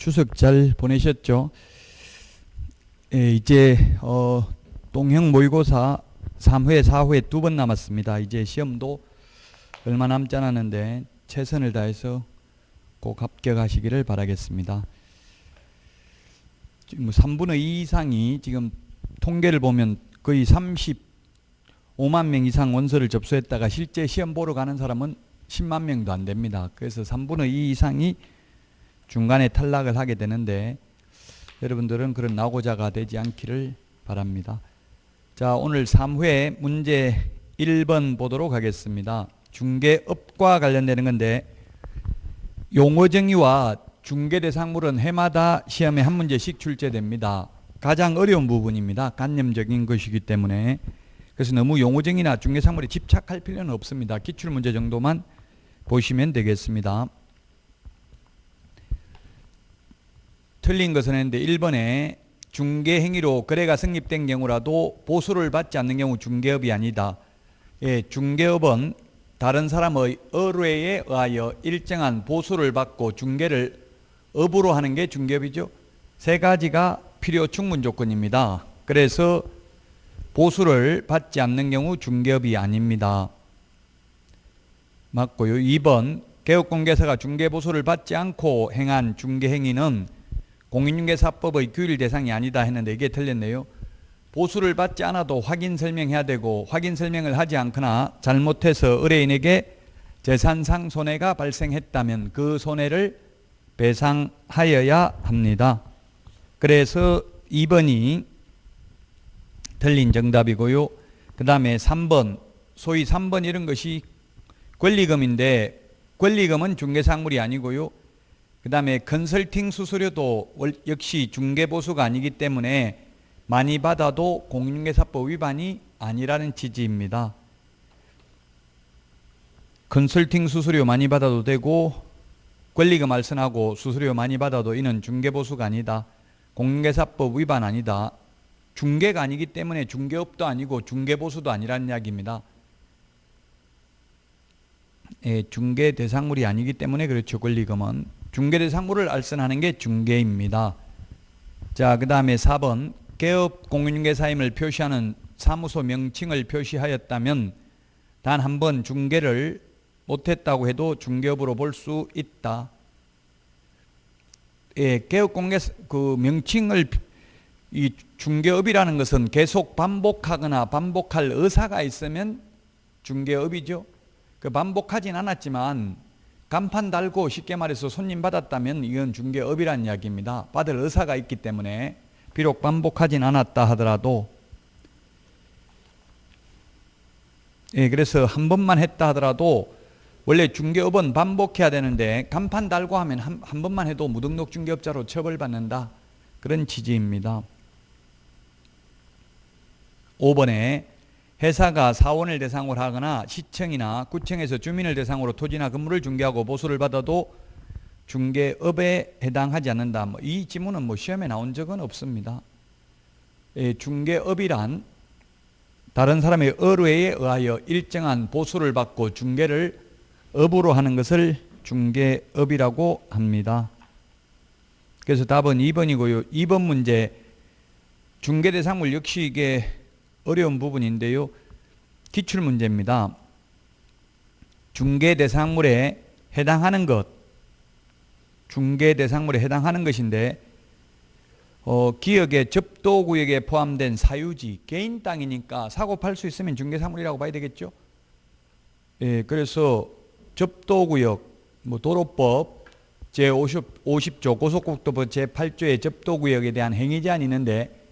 추석 잘 보내셨죠? 예, 이제 동형 모의고사 3회, 4회 2번 남았습니다. 이제 시험도 얼마 남지 않았는데 최선을 다해서 꼭 합격하시기를 바라겠습니다. 지금 3분의 2 이상이 지금 통계를 보면 거의 35만 명 이상 원서를 접수했다가 실제 시험 보러 가는 사람은 10만 명도 안 됩니다. 그래서 3분의 2 이상이 중간에 탈락을 하게 되는데 여러분들은 그런 낙오자가 되지 않기를 바랍니다. 자, 오늘 3회 문제 1번 보도록 하겠습니다. 중개업과 관련되는 건데 용어정의와 중개대상물은 해마다 시험에 한 문제씩 출제됩니다. 가장 어려운 부분입니다. 관념적인 것이기 때문에. 그래서 너무 용어정의나 중개상물에 집착할 필요는 없습니다. 기출문제 정도만 보시면 되겠습니다. 틀린 것은 했는데 1번에 중개행위로 거래가 성립된 경우라도 보수를 받지 않는 경우 중개업이 아니다. 예, 중개업은 다른 사람의 의뢰에 의하여 일정한 보수를 받고 중개를 업으로 하는 게 중개업이죠. 세 가지가 필요 충분 조건입니다. 그래서 보수를 받지 않는 경우 중개업이 아닙니다. 맞고요. 2번 개업공개사가 중개보수를 받지 않고 행한 중개행위는 공인중개사법의 규율 대상이 아니다 했는데 이게 틀렸네요. 보수를 받지 않아도 확인 설명해야 되고 확인 설명을 하지 않거나 잘못해서 의뢰인에게 재산상 손해가 발생했다면 그 손해를 배상하여야 합니다. 그래서 2번이 틀린 정답이고요. 그 다음에 3번, 소위 3번 이런 것이 권리금인데 권리금은 중개상물이 아니고요. 그 다음에 컨설팅 수수료도 역시 중개보수가 아니기 때문에 많이 받아도 공인중개사법 위반이 아니라는 취지입니다. 컨설팅 수수료 많이 받아도 되고 권리금 알선하고 수수료 많이 받아도 이는 중개보수가 아니다. 공인중개사법 위반 아니다. 중개가 아니기 때문에 중개업도 아니고 중개보수도 아니라는 이야기입니다. 예, 중개대상물이 아니기 때문에 그렇죠. 권리금은. 중개대상물을 알선하는 게 중개입니다. 자, 그 다음에 4번 개업 공인중개사임을 표시하는 사무소 명칭을 표시하였다면 단 한 번 중개를 못했다고 해도 중개업으로 볼 수 있다. 예, 개업 공개 그 명칭을 이 중개업이라는 것은 계속 반복하거나 반복할 의사가 있으면 중개업이죠. 그 반복하진 않았지만 간판 달고 쉽게 말해서 손님 받았다면 이건 중개업이라는 이야기입니다. 받을 의사가 있기 때문에 비록 반복하진 않았다 하더라도 예, 그래서 한 번만 했다 하더라도 원래 중개업은 반복해야 되는데 간판 달고 하면 한 번만 해도 무등록 중개업자로 처벌받는다. 그런 취지입니다. 5번에 회사가 사원을 대상으로 하거나 시청이나 구청에서 주민을 대상으로 토지나 건물을 중개하고 보수를 받아도 중개업에 해당하지 않는다. 이 지문은 시험에 나온 적은 없습니다. 예, 중개업이란 다른 사람의 의뢰에 의하여 일정한 보수를 받고 중개를 업으로 하는 것을 중개업이라고 합니다. 그래서 답은 2번이고요. 2번 문제 중개대상물 역시 이게 어려운 부분인데요. 기출문제입니다. 중개대상물에 해당하는 것, 중개대상물에 해당하는 것인데 기역의 접도구역에 포함된 사유지, 개인 땅이니까 사고 팔 수 있으면 중개상물이라고 봐야 되겠죠. 예, 그래서 접도구역, 도로법 제50조 고속국도법 제8조의 접도구역에 대한 행위제한이 있는데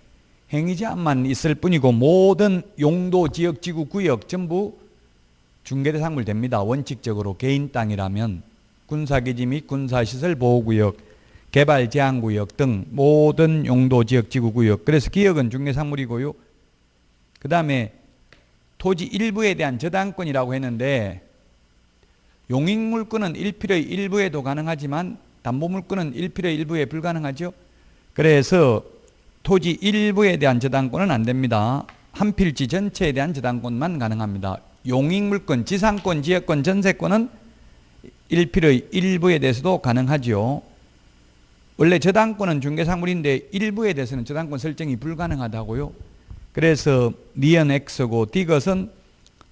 행위제한만 있을 뿐이고 모든 용도, 지역, 지구, 구역 전부 중개대상물 됩니다. 원칙적으로 개인 땅이라면 군사기지 및 군사시설 보호구역, 개발제한구역 등 모든 용도, 지역, 지구, 구역. 그래서 기역은 중개상물이고요. 그 다음에 토지 일부에 대한 저당권이라고 했는데 용익물권은 1필의 일부에도 가능하지만 담보물권은 1필의 일부에 불가능하죠. 그래서 토지 일부에 대한 저당권은 안 됩니다. 한 필지 전체에 대한 저당권만 가능합니다. 용익물권, 지상권, 지역권, 전세권은 1필의 일부에 대해서도 가능하죠. 원래 저당권은 중개사물인데 일부에 대해서는 저당권 설정이 불가능하다고요. 그래서 리언 X고 디귿은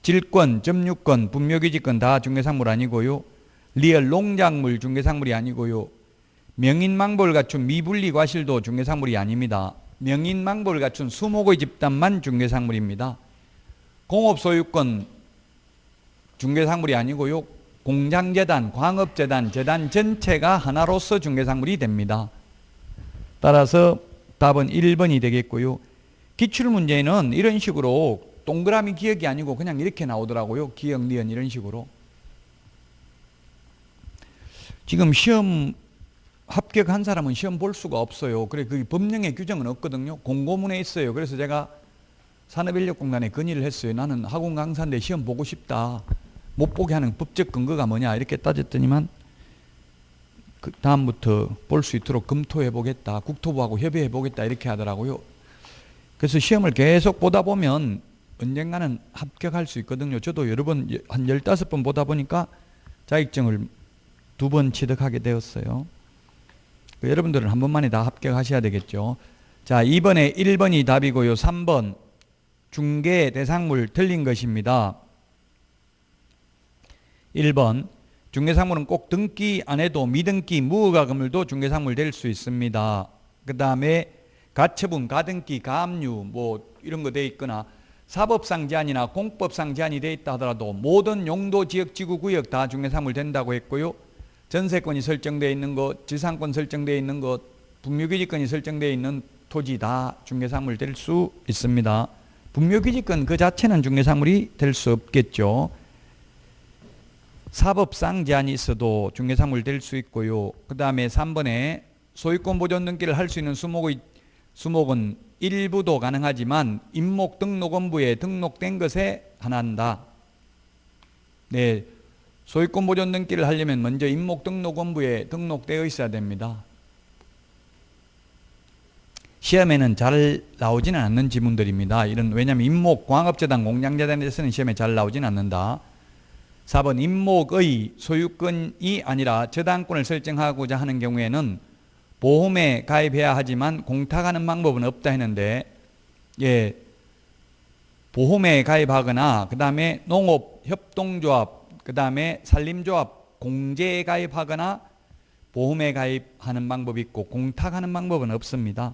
질권, 점유권, 분묘기지권 다 중개사물 아니고요. 리얼 농작물 중개사물이 아니고요. 명인망보를 갖춘 미분리 과실도 중개사물이 아닙니다. 명인망보를 갖춘 수목의 집단만 중개사물입니다. 공업소유권 중개사물이 아니고요. 공장재단, 광업재단, 재단 전체가 하나로서 중개사물이 됩니다. 따라서 답은 1번이 되겠고요. 기출문제는 이런 식으로 동그라미 기억이 아니고 그냥 이렇게 나오더라고요. 기억, 니은 이런 식으로. 지금 시험 합격한 사람은 시험 볼 수가 없어요. 그래 그 법령의 규정은 없거든요. 공고문에 있어요. 그래서 제가 산업인력공단에 건의를 했어요. 나는 학원 강사인데 시험 보고 싶다. 못 보게 하는 법적 근거가 뭐냐 이렇게 따졌더니만 그 다음부터 볼 수 있도록 검토해 보겠다. 국토부하고 협의해 보겠다 이렇게 하더라고요. 그래서 시험을 계속 보다 보면 언젠가는 합격할 수 있거든요. 저도 여러 번 한 15번 보다 보니까 자격증을 2번 취득하게 되었어요. 여러분들은 한 번만에 다 합격하셔야 되겠죠. 자, 2번에 1번이 답이고요. 3번 중개 대상물 틀린 것입니다. 1번 중개상물은 꼭 등기 안 해도 미등기, 무허가 건물도 중개상물 될 수 있습니다. 그 다음에 가처분, 가등기, 가압류 뭐 이런 거 돼 있거나 사법상 제한이나 공법상 제한이 돼 있다 하더라도 모든 용도, 지역, 지구, 구역 다 중개상물 된다고 했고요. 전세권이 설정되어 있는 것, 지상권 설정되어 있는 것, 분묘기지권이 설정되어 있는 토지 다 중개사물 될 수 있습니다. 분묘기지권 그 자체는 중개사물이 될 수 없겠죠. 사법상 제한이 있어도 중개사물 될 수 있고요. 그 다음에 3번에 소유권 보존 등기를 할 수 있는 수목은 일부도 가능하지만 임목 등록원부에 등록된 것에 한한다. 네. 소유권 보존 등기를 하려면 먼저 임목등록원부에 등록되어 있어야 됩니다. 시험에는 잘 나오지는 않는 지문들입니다. 왜냐하면 임목, 광업재단, 공장재단에 대해서는 시험에 잘 나오지는 않는다. 4번 임목의 소유권이 아니라 저당권을 설정하고자 하는 경우에는 보험에 가입해야 하지만 공탁하는 방법은 없다 했는데, 예, 보험에 가입하거나 그 다음에 농업협동조합 그 다음에 산림조합 공제에 가입하거나 보험에 가입하는 방법이 있고 공탁하는 방법은 없습니다.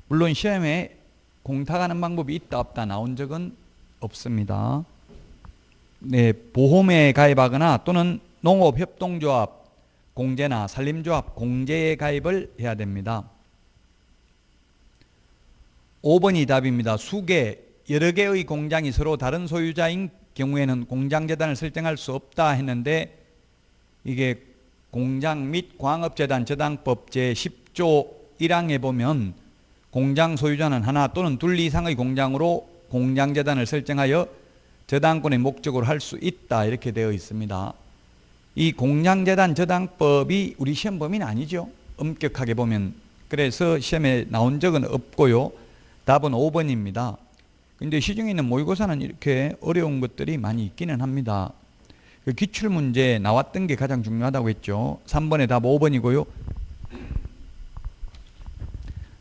물론 시험에 공탁하는 방법이 있다 없다 나온 적은 없습니다. 네, 보험에 가입하거나 또는 농업협동조합 공제나 산림조합 공제에 가입을 해야 됩니다. 5번이 답입니다. 수개, 여러 개의 공장이 서로 다른 소유자인 경우에는 공장재단을 설정할 수 없다 했는데 이게 공장 및 광업재단 저당법 제10조 1항에 보면 공장 소유자는 하나 또는 둘 이상의 공장으로 공장재단을 설정하여 저당권의 목적으로 할 수 있다 이렇게 되어 있습니다. 이 공장재단 저당법이 우리 시험 범위는 아니죠. 엄격하게 보면. 그래서 시험에 나온 적은 없고요. 답은 5번입니다. 근데 시중에 있는 모의고사는 이렇게 어려운 것들이 많이 있기는 합니다. 그 기출문제 나왔던 게 가장 중요하다고 했죠. 3번에 답 5번이고요.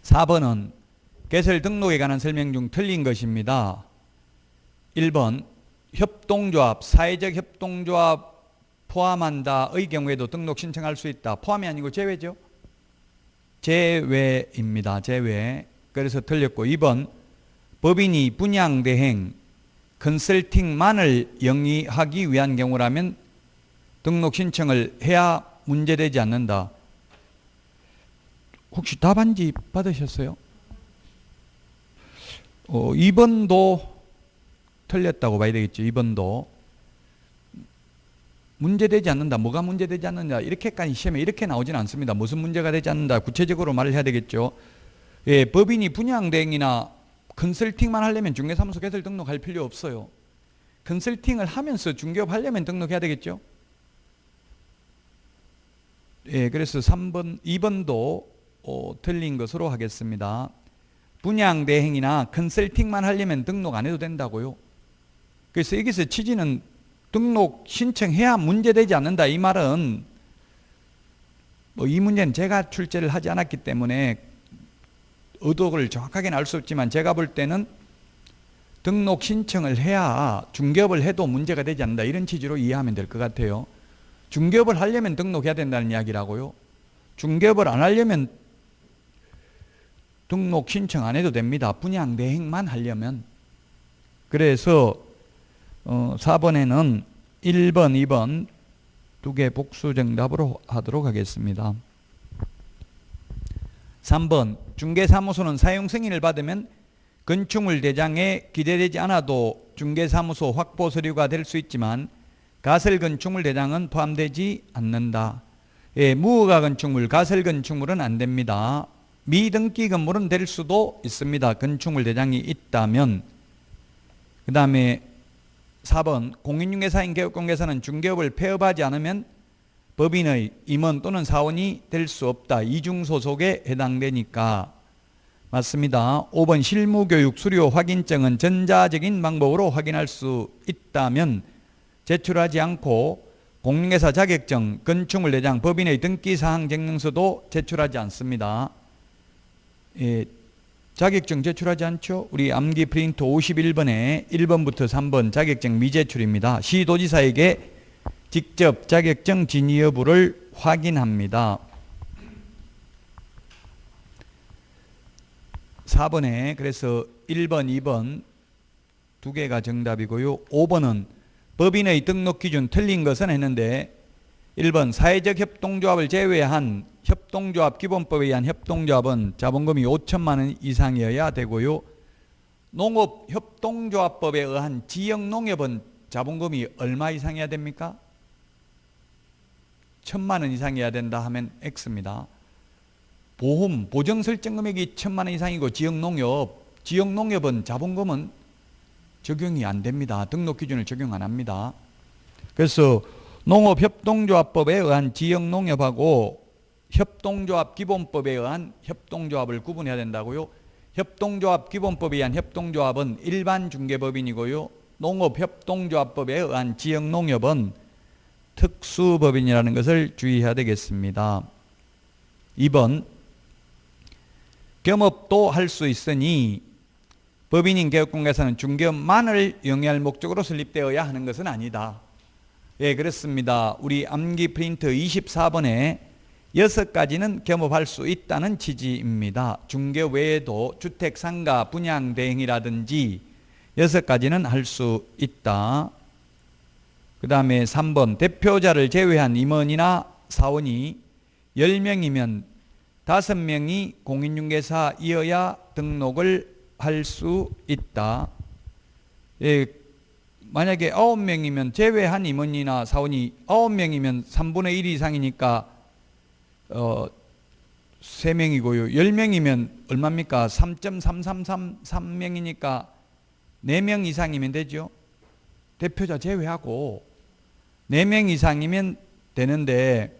4번은 개설 등록에 관한 설명 중 틀린 것입니다. 1번 협동조합, 사회적 협동조합 포함한다의 경우에도 등록 신청할 수 있다. 포함이 아니고 제외죠. 제외입니다. 제외. 그래서 틀렸고 2번 법인이 분양대행, 컨설팅만을 영위하기 위한 경우라면 등록 신청을 해야 문제되지 않는다. 혹시 답안지 받으셨어요? 2번도 틀렸다고 봐야 되겠죠. 2번도 문제되지 않는다. 뭐가 문제되지 않는다. 이렇게까지 시험에 이렇게 나오지는 않습니다. 무슨 문제가 되지 않는다. 구체적으로 말을 해야 되겠죠. 예, 법인이 분양대행이나 컨설팅만 하려면 중개사무소 개설 등록할 필요 없어요. 컨설팅을 하면서 중개업 하려면 등록해야 되겠죠. 예, 그래서 3번, 2번도 틀린 것으로 하겠습니다. 분양대행이나 컨설팅만 하려면 등록 안 해도 된다고요. 그래서 여기서 취지는 등록 신청해야 문제되지 않는다. 이 말은 뭐 이 문제는 제가 출제를 하지 않았기 때문에 의도를 정확하게는 알 수 없지만 제가 볼 때는 등록 신청을 해야 중개업을 해도 문제가 되지 않는다 이런 취지로 이해하면 될 것 같아요. 중개업을 하려면 등록해야 된다는 이야기라고요. 중개업을 안 하려면 등록 신청 안 해도 됩니다. 분양 대행만 하려면. 그래서 4번에는 1번, 2번 두 개 복수 정답으로 하도록 하겠습니다. 3번 중개사무소는 사용 승인을 받으면 건축물 대장에 기재되지 않아도 중개사무소 확보 서류가 될 수 있지만 가설 건축물 대장은 포함되지 않는다. 예, 무허가 건축물, 가설 건축물은 안 됩니다. 미등기 건물은 될 수도 있습니다. 건축물 대장이 있다면. 그 다음에 4번 공인중개사인 개업공개사는 중개업을 폐업하지 않으면 법인의 임원 또는 사원이 될 수 없다. 이중소속에 해당되니까 맞습니다. 5번 실무교육 수료 확인증은 전자적인 방법으로 확인할 수 있다면 제출하지 않고 공인중개사 자격증, 건축물 대장, 법인의 등기사항 증명서도 제출하지 않습니다. 예, 자격증 제출하지 않죠? 우리 암기 프린트 51번에 1번부터 3번 자격증 미제출입니다. 시도지사에게 직접 자격증 진위 여부를 확인합니다. 4번에 그래서 1번, 2번 두 개가 정답이고요. 5번은 법인의 등록 기준 틀린 것은 했는데 1번 사회적 협동조합을 제외한 협동조합 기본법에 의한 협동조합은 자본금이 5천만 원 이상이어야 되고요. 농업협동조합법에 의한 지역농협은 자본금이 얼마 이상이어야 됩니까? 1,000만 원 이상이어야 된다 하면 X입니다. 보험, 보정설정금액이 1,000만 원 이상이고 지역농협은 자본금은 적용이 안 됩니다. 등록 기준을 적용 안 합니다. 그래서 농업협동조합법에 의한 지역농협하고 협동조합 기본법에 의한 협동조합을 구분해야 된다고요. 협동조합 기본법에 의한 협동조합은 일반 중개법인이고요. 농업협동조합법에 의한 지역농협은 특수법인이라는 것을 주의해야 되겠습니다. 2번 겸업도 할 수 있으니 법인인 개업공개사는 중개업만을 영위할 목적으로 설립되어야 하는 것은 아니다. 예, 그렇습니다. 우리 암기 프린트 24번에 6가지는 겸업할 수 있다는 취지입니다. 중개업 외에도 주택, 상가, 분양 대행이라든지 6가지는 할 수 있다. 그 다음에 3번 대표자를 제외한 임원이나 사원이 10명이면 5명이 공인중개사이어야 등록을 할 수 있다. 예, 만약에 9명이면 제외한 임원이나 사원이 9명이면 3분의 1 이상이니까 3명이고요. 10명이면 얼마입니까? 3.3333명이니까 4명 이상이면 되죠. 대표자 제외하고 4명 이상이면 되는데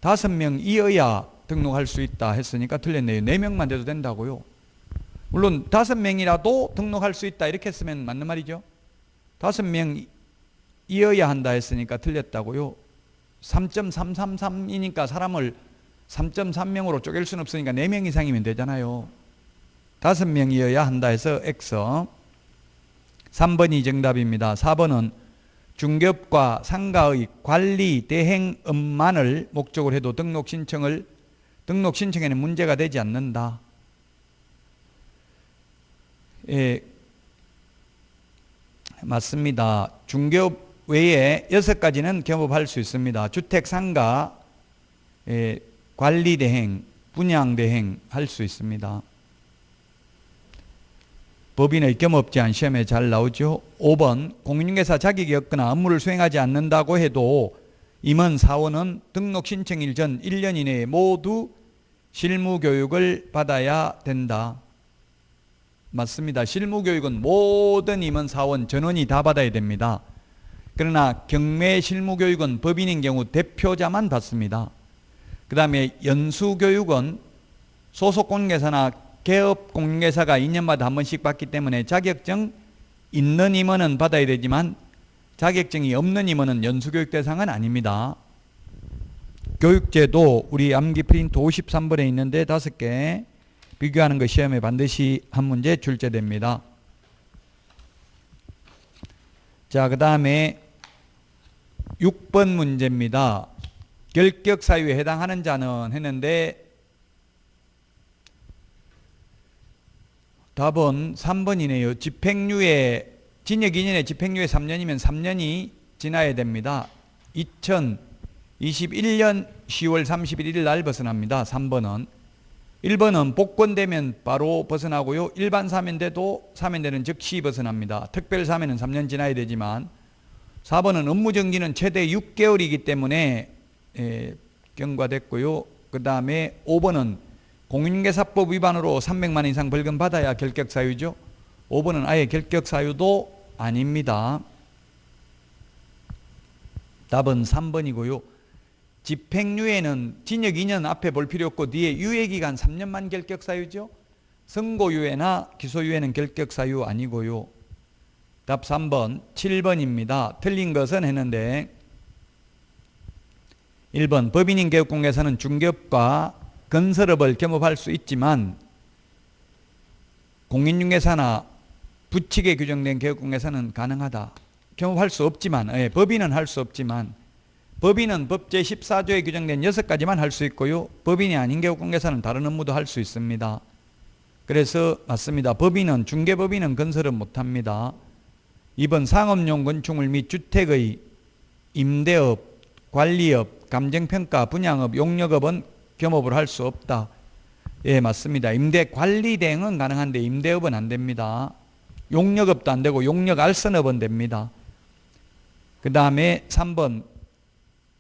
5명이어야 등록할 수 있다 했으니까 틀렸네요. 4명만 돼도 된다고요. 물론 5명이라도 등록할 수 있다 이렇게 했으면 맞는 말이죠. 5명이어야 한다 했으니까 틀렸다고요. 3.333이니까 사람을 3.3명으로 쪼갤 수는 없으니까 4명 이상이면 되잖아요. 5명이어야 한다 해서 X. 3번이 정답입니다. 4번은 중개업과 상가의 관리 대행업만을 목적으로 해도 등록 신청에는 문제가 되지 않는다. 예, 맞습니다. 중개업 외에 6가지는 겸업할 수 있습니다. 주택, 상가, 관리 대행, 분양 대행 할 수 있습니다. 법인의 겸업 제한 시험에 잘 나오죠. 5번 공인중개사 자격이 없거나 업무를 수행하지 않는다고 해도 임원 사원은 등록 신청일 전 1년 이내에 모두 실무교육을 받아야 된다. 맞습니다. 실무교육은 모든 임원 사원 전원이 다 받아야 됩니다. 그러나 경매 실무교육은 법인인 경우 대표자만 받습니다. 그 다음에 연수교육은 소속 공인중개사나 개업 공인중개사가 2년마다 한 번씩 받기 때문에 자격증 있는 임원은 받아야 되지만 자격증이 없는 임원은 연수교육 대상은 아닙니다. 교육제도 우리 암기 프린트 53번에 있는데 5개 비교하는 거 시험에 반드시 한 문제 출제됩니다. 자, 그 다음에 6번 문제입니다. 결격 사유에 해당하는 자는 했는데 답은 3번이네요. 집행유예, 징역 2년에 집행유예 3년이면 3년이 지나야 됩니다. 2021년 10월 31일 날 벗어납니다. 3번은. 1번은 복권되면 바로 벗어나고요. 일반 사면대도 사면대는 즉시 벗어납니다. 특별 사면은 3년 지나야 되지만 4번은 업무정지는 최대 6개월이기 때문에 경과됐고요. 그 다음에 5번은 공인중개사법 위반으로 300만 원 이상 벌금 받아야 결격 사유죠. 5번은 아예 결격 사유도 아닙니다. 답은 3번이고요. 집행유예는 징역 2년 앞에 볼 필요 없고 뒤에 유예기간 3년만 결격 사유죠. 선고유예나 기소유예는 결격 사유 아니고요. 답 3번, 7번입니다. 틀린 것은 했는데 1번 법인인 개업공개사는 중개업과 건설업을 겸업할 수 있지만 공인중개사나 부칙에 규정된 개업공개사는 가능하다. 겸업할 수 없지만, 법인은 할 수 없지만 법인은 법 제14조에 규정된 6가지만 할 수 있고요. 법인이 아닌 개업공개사는 다른 업무도 할 수 있습니다. 그래서 맞습니다. 법인은 중개법인은 건설업 못합니다. 2번 상업용 건축물 및 주택의 임대업, 관리업, 감정평가, 분양업, 용역업은 겸업을 할 수 없다. 예, 맞습니다. 임대 관리 대행은 가능한데 임대업은 안 됩니다. 용역업도 안 되고 용역 알선업은 됩니다. 그 다음에 3번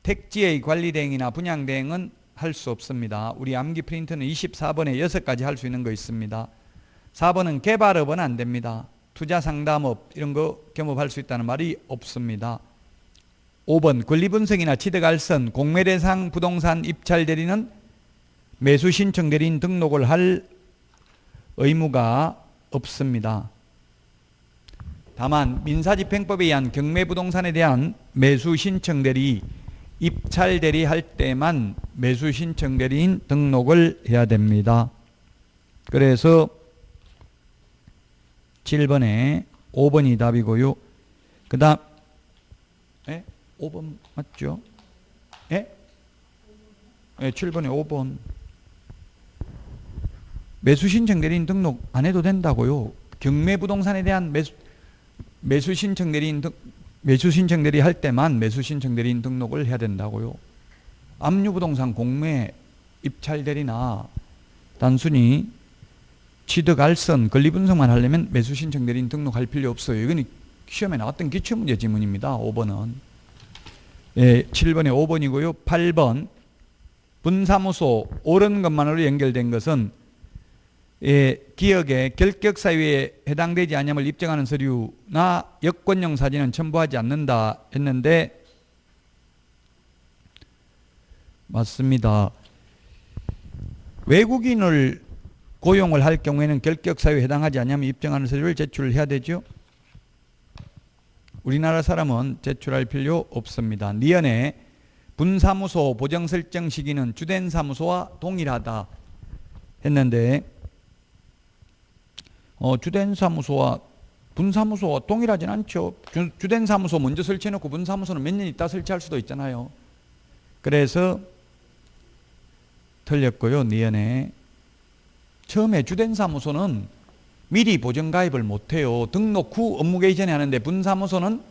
택지의 관리 대행이나 분양 대행은 할 수 없습니다. 우리 암기 프린트는 24번에 6가지 할 수 있는 거 있습니다. 4번은 개발업은 안 됩니다. 투자 상담업 이런 거 겸업할 수 있다는 말이 없습니다. 5번 권리분석이나 취득알선, 공매대상 부동산 입찰 대리는 매수신청 대리인 등록을 할 의무가 없습니다. 다만 민사집행법에 의한 경매부동산에 대한 매수신청 대리, 입찰 대리 할 때만 매수신청 대리인 등록을 해야 됩니다. 그래서 7번에 5번이 답이고요. 그 다음 5번 맞죠? 7번에 5번 매수신청 대리인 등록 안 해도 된다고요. 경매부동산에 대한 매수신청 대리인 매수신청 대리 할 때만 매수신청 대리인 등록을 해야 된다고요. 압류부동산 공매 입찰 대리나 단순히 취득 알선 권리분석만 하려면 매수신청 대리인 등록할 필요 없어요. 이건 시험에 나왔던 기출문제 지문입니다. 5번은 7번에 5번이고요. 8번 분사무소 옳은 것만으로 연결된 것은 기억에 결격 사유에 해당되지 않음을 입증하는 서류나 여권용 사진은 첨부하지 않는다 했는데 맞습니다. 외국인을 고용을 할 경우에는 결격 사유에 해당하지 않으면 입증하는 서류를 제출해야 되죠. 우리나라 사람은 제출할 필요 없습니다. 니은에 분사무소 보정 설정 시기는 주된 사무소와 동일하다 했는데 주된 사무소와 분사무소와 동일하진 않죠. 주된 사무소 먼저 설치해놓고 분사무소는 몇 년 있다 설치할 수도 있잖아요. 그래서 틀렸고요. 니은에 처음에 주된 사무소는 미리 보정 가입을 못해요. 등록 후 업무 개시전에 하는데 분사무소는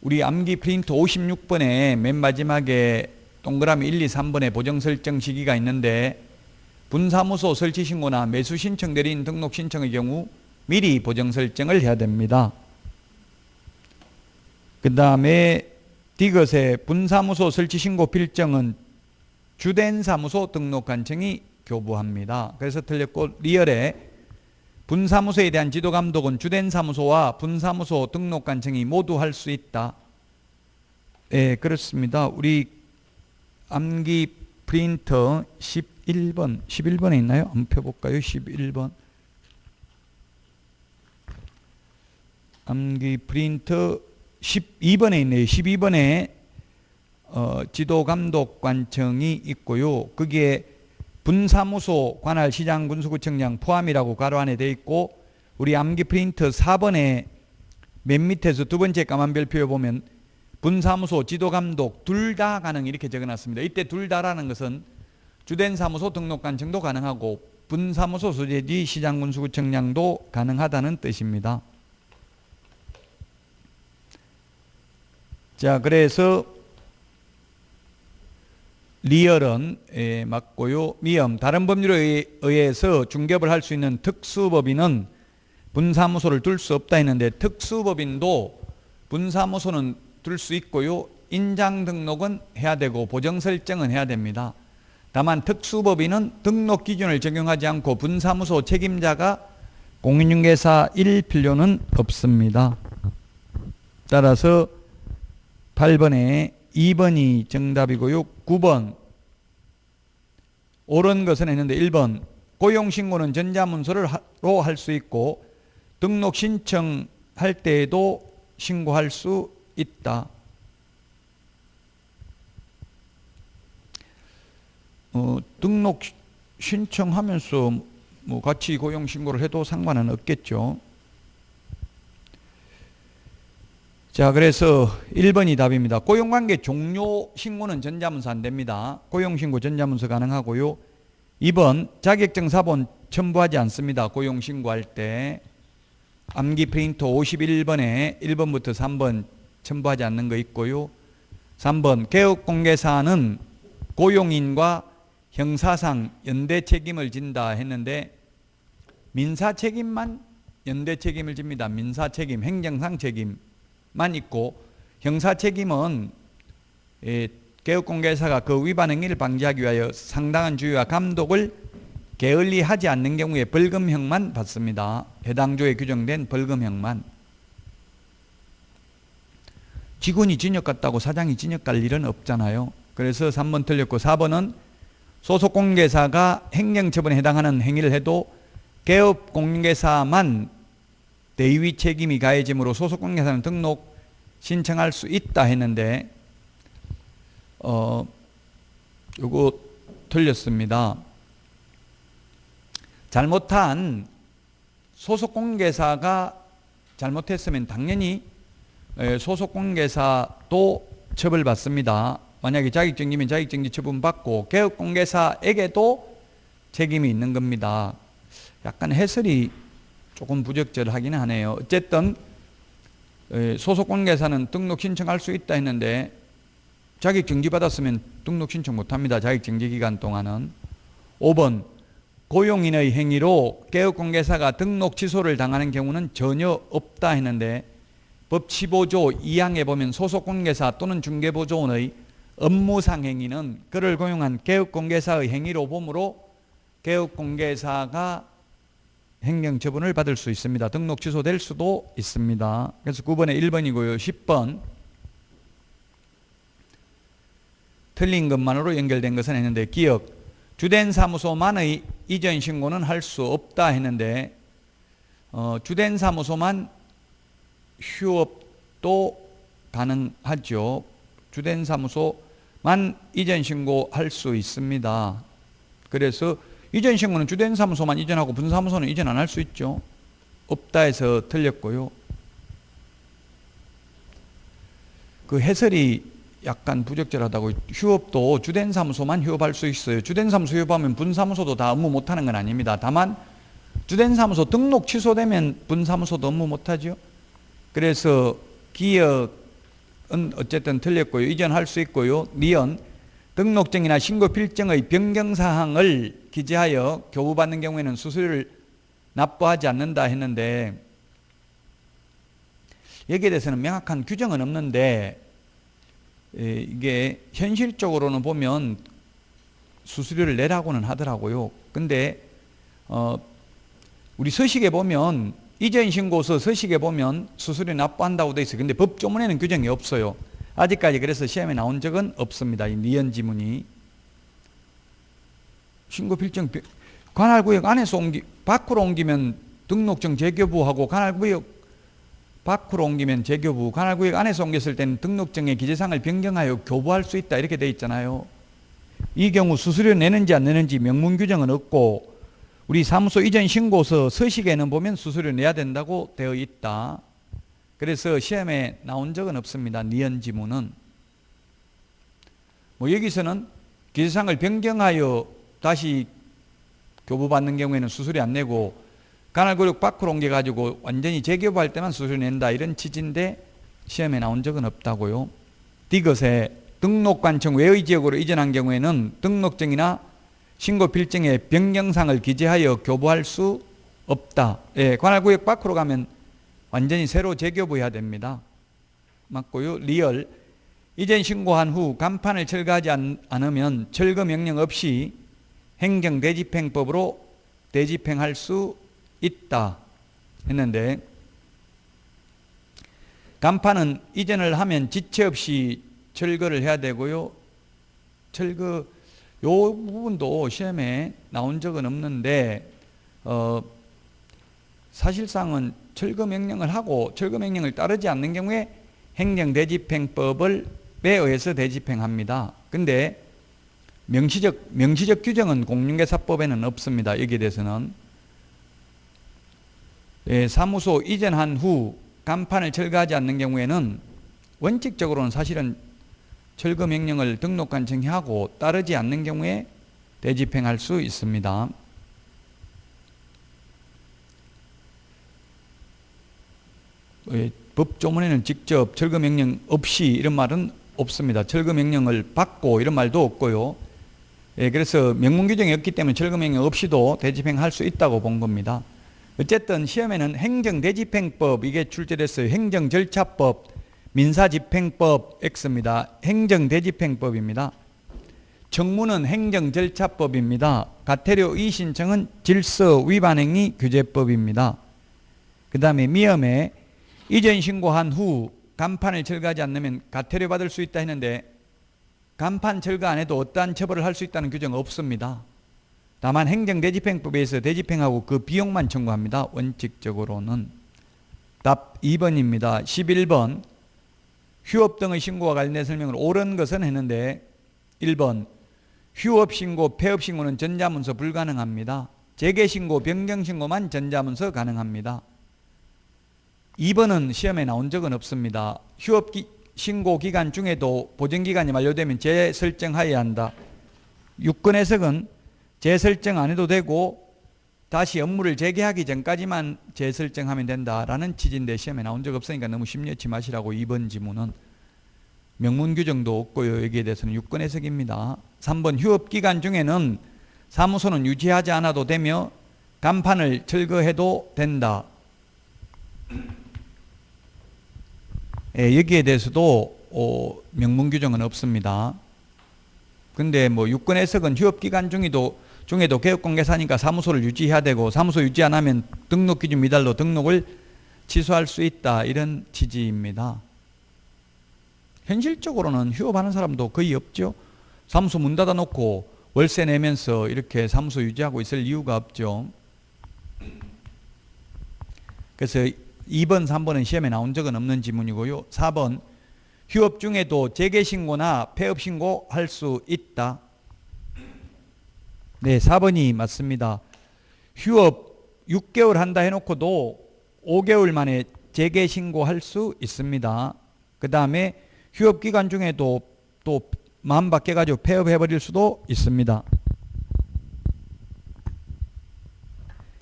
우리 암기 프린트 56번에 맨 마지막에 동그라미 1, 2, 3번에 보정 설정 시기가 있는데 분사무소 설치 신고나 매수 신청 대리인 등록 신청의 경우 미리 보정 설정을 해야 됩니다. 그 다음에 디귿의 분사무소 설치 신고 필정은 주된 사무소 등록 관청이 교부합니다. 그래서 틀렸고 리얼에 분사무소에 대한 지도 감독은 주된 사무소와 분사무소 등록 관청이 모두 할 수 있다. 그렇습니다. 우리 암기 프린터 11번에 있나요? 한번 펴볼까요? 11번. 암기 프린터 12번에 있네요. 12번에 지도감독관청이 있고요. 거기에 분사무소 관할 시장군수구청장 포함이라고 가로 안에 되어 있고, 우리 암기 프린트 4번에 맨 밑에서 두 번째 까만 별표에 보면 분사무소, 지도감독 둘 다 가능 이렇게 적어놨습니다. 이때 둘 다라는 것은 주된 사무소 등록관청도 가능하고 분사무소 소재지 시장군수구청장도 가능하다는 뜻입니다. 자, 그래서 리얼은 맞고요. 미엄, 다른 법률에 의해서 중개업을 할 수 있는 특수법인은 분사무소를 둘 수 없다 했는데, 특수법인도 분사무소는 둘 수 있고요. 인장 등록은 해야 되고 보정 설정은 해야 됩니다. 다만 특수법인은 등록 기준을 적용하지 않고 분사무소 책임자가 공인중개사일 필요는 없습니다. 따라서 8번에 2번이 정답이고요. 9번 옳은 것은 했는데 1번 고용신고는 전자문서로 할 수 있고 등록 신청할 때에도 신고할 수 있다. 등록 신청하면서 뭐 같이 고용신고를 해도 상관은 없겠죠. 자, 그래서 1번이 답입니다. 고용관계 종료 신고는 전자문서 안 됩니다. 고용신고 전자문서 가능하고요. 2번 자격증 사본 첨부하지 않습니다. 고용신고할 때. 암기 프린터 51번에 1번부터 3번 첨부하지 않는 거 있고요. 3번 개업공개사는 고용인과 형사상 연대 책임을 진다 했는데 민사 책임만 연대 책임을 집니다. 민사 책임, 행정상 책임만 있고 형사 책임은 개업공개사가 그 위반 행위를 방지하기 위하여 상당한 주의와 감독을 게을리하지 않는 경우에 벌금형만 받습니다. 해당 조에 규정된 벌금형만. 직원이 징역 갔다고 사장이 징역 갈 일은 없잖아요. 그래서 3번 틀렸고 4번은 소속공개사가 행정처분에 해당하는 행위를 해도 개업공개사만 대위 책임이 가해지므로 소속공개사는 등록 신청할 수 있다 했는데 요거 틀렸습니다. 잘못한 소속공개사가 잘못했으면 당연히 소속공개사도 처벌받습니다. 만약에 자격정지면 자격정지 처분받고 개업공개사에게도 책임이 있는 겁니다. 약간 해설이 조금 부적절하긴 하네요. 어쨌든 소속공개사는 등록 신청할 수 있다 했는데 자격정지 받았으면 등록 신청 못합니다. 자격정지 기간 동안은. 5번 고용인의 행위로 개업공개사가 등록 취소를 당하는 경우는 전혀 없다 했는데 법 15조 2항에 보면 소속공개사 또는 중개보조원의 업무상 행위는 그를 고용한 개업공개사의 행위로 보므로 개업공개사가 행정처분을 받을 수 있습니다. 등록 취소될 수도 있습니다. 그래서 9번에 1번이고요. 10번 틀린 것만으로 연결된 것은 했는데 기억 주된 사무소만의 이전 신고는 할 수 없다 했는데 주된 사무소만 휴업도 가능하죠. 주된 사무소만 이전 신고할 수 있습니다. 그래서 이전 신고는 주된 사무소만 이전하고 분사무소는 이전 안 할 수 있죠. 없다 해서 틀렸고요. 그 해설이 약간 부적절하다고. 휴업도 주된 사무소만 휴업할 수 있어요. 주된 사무소 휴업하면 분사무소도 다 업무 못하는 건 아닙니다. 다만 주된 사무소 등록 취소되면 분사무소도 업무 못하죠. 그래서 기억은 어쨌든 틀렸고요. 이전할 수 있고요. 니은 등록증이나 신고 필정의 변경사항을 기재하여 교부받는 경우에는 수수료를 납부하지 않는다 했는데 여기에 대해서는 명확한 규정은 없는데 이게 현실적으로는 보면 수수료를 내라고는 하더라고요. 근데 우리 서식에 보면 이전 신고서 서식에 보면 수수료 납부한다고 돼 있어요. 근데 법조문에는 규정이 없어요. 아직까지 그래서 시험에 나온 적은 없습니다. 이 니은 지문이. 신고 필정 관할구역 안에서 밖으로 옮기면 등록증 재교부하고 관할구역 밖으로 옮기면 재교부, 관할구역 안에서 옮겼을 때는 등록증의 기재사항을 변경하여 교부할 수 있다 이렇게 되어 있잖아요. 이 경우 수수료 내는지 안 내는지 명문 규정은 없고 우리 사무소 이전 신고서 서식에는 보면 수수료 내야 된다고 되어 있다. 그래서 시험에 나온 적은 없습니다. 니은 지문은. 여기서는 기재사항을 변경하여 다시 교부받는 경우에는 수수료 안 내고 관할구역 밖으로 옮겨가지고 완전히 재교부할 때만 수수료 낸다 이런 취지인데 시험에 나온 적은 없다고요. 디귿에 등록관청 외의 지역으로 이전한 경우에는 등록증이나 신고필증에 변경사항을 기재하여 교부할 수 없다. 예, 관할구역 밖으로 가면 완전히 새로 재교부해야 됩니다. 맞고요. 리얼 이전 신고한 후 간판을 철거하지 않으면 철거 명령 없이 행정대집행법으로 대집행할 수 있다 했는데 간판은 이전을 하면 지체 없이 철거를 해야 되고요. 철거 요 부분도 시험에 나온 적은 없는데 사실상은 철거 명령을 하고 철거 명령을 따르지 않는 경우에 행정대집행법에 의해서 대집행합니다. 근데 명시적 규정은 공인중개사법에는 없습니다. 여기에 대해서는 사무소 이전한 후 간판을 철거하지 않는 경우에는 원칙적으로는 사실은 철거 명령을 등록관청이 하고 따르지 않는 경우에 대집행할 수 있습니다. 법조문에는 직접 철거 명령 없이 이런 말은 없습니다. 철거 명령을 받고 이런 말도 없고요. 그래서 명문 규정이 없기 때문에 철거 명령 없이도 대집행할 수 있다고 본 겁니다. 어쨌든 시험에는 행정대집행법 이게 출제됐어요. 행정절차법, 민사집행법 X입니다. 행정대집행법입니다. 청문은 행정절차법입니다. 가태료 이의신청은 질서위반행위 규제법입니다. 그 다음에 미음에 이전 신고한 후 간판을 철거하지 않으면 가태료 받을 수 있다 했는데 간판 철거 안 해도 어떠한 처벌을 할 수 있다는 규정 없습니다. 다만 행정대집행법에 의해서 대집행하고 그 비용만 청구합니다. 원칙적으로는. 답 2번입니다. 11번 휴업 등의 신고와 관련된 설명을 옳은 것은 했는데 1번 휴업 신고, 폐업 신고는 전자문서 불가능합니다. 재개 신고, 변경 신고만 전자문서 가능합니다. 2번은 시험에 나온 적은 없습니다. 휴업 신고 기간 중에도 보정기간이 만료되면 재설정하여야 한다. 6건 해석은 재설정 안 해도 되고 다시 업무를 재개하기 전까지만 재설정하면 된다라는 취지인데 시험에 나온 적 없으니까 너무 심려치 마시라고 2번 지문은. 명문 규정도 없고요. 여기에 대해서는 6건 해석입니다. 3번 휴업 기간 중에는 사무소는 유지하지 않아도 되며 간판을 철거해도 된다. 여기에 대해서도 명문 규정은 없습니다. 근데 6건 해석은 휴업 기간 중에도 개업공개사니까 사무소를 유지해야 되고 사무소 유지 안 하면 등록 기준 미달로 등록을 취소할 수 있다 이런 취지입니다. 현실적으로는 휴업하는 사람도 거의 없죠. 사무소 문 닫아 놓고 월세 내면서 이렇게 사무소 유지하고 있을 이유가 없죠. 그래서 2번, 3번은 시험에 나온 적은 없는 지문이고요. 4번 휴업 중에도 재개신고나 폐업신고 할 수 있다. 네, 4번이 맞습니다. 휴업 6개월 한다 해놓고도 5개월 만에 재개신고할 수 있습니다. 그 다음에 휴업 기간 중에도 또 마음 바뀌어가지고 폐업해버릴 수도 있습니다.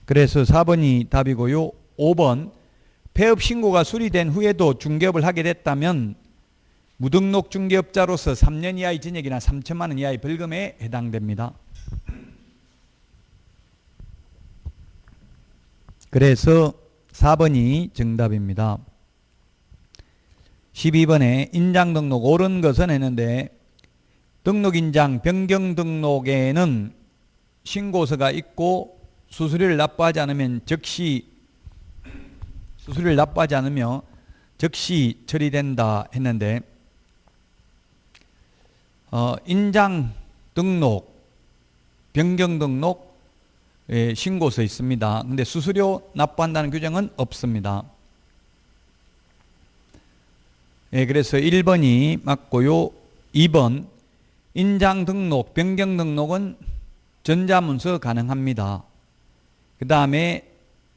그래서 4번이 답이고요. 5번 폐업 신고가 수리된 후에도 중개업을 하게 됐다면 무등록 중개업자로서 3년 이하의 징역이나 3천만 원 이하의 벌금에 해당됩니다. 그래서 4번이 정답입니다. 12번에 인장 등록 옳은 것은 했는데 등록인장 변경 등록에는 신고서가 있고 수수료를 납부하지 않으면 즉시 처리된다 했는데 인장 등록, 변경 등록 신고서 있습니다. 근데 수수료 납부한다는 규정은 없습니다. 예, 그래서 1번이 맞고요. 2번 인장 등록, 변경 등록은 전자문서 가능합니다. 그 다음에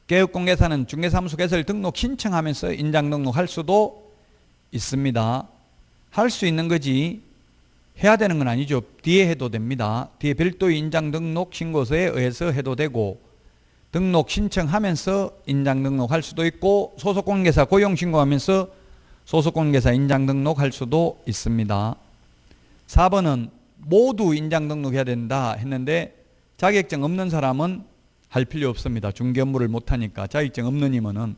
개업공개사는 중개사무소 개설 등록 신청하면서 인장 등록할 수도 있습니다. 할 수 있는 거지 해야 되는 건 아니죠. 뒤에 해도 됩니다. 뒤에 별도의 인장 등록 신고서에 의해서 해도 되고 등록 신청하면서 인장 등록할 수도 있고 소속공개사 고용 신고하면서 소속공개사 인장 등록할 수도 있습니다. 4번은 모두 인장 등록해야 된다 했는데 자격증 없는 사람은 할 필요 없습니다. 중개 업무를 못하니까. 자격증 없는 임원은.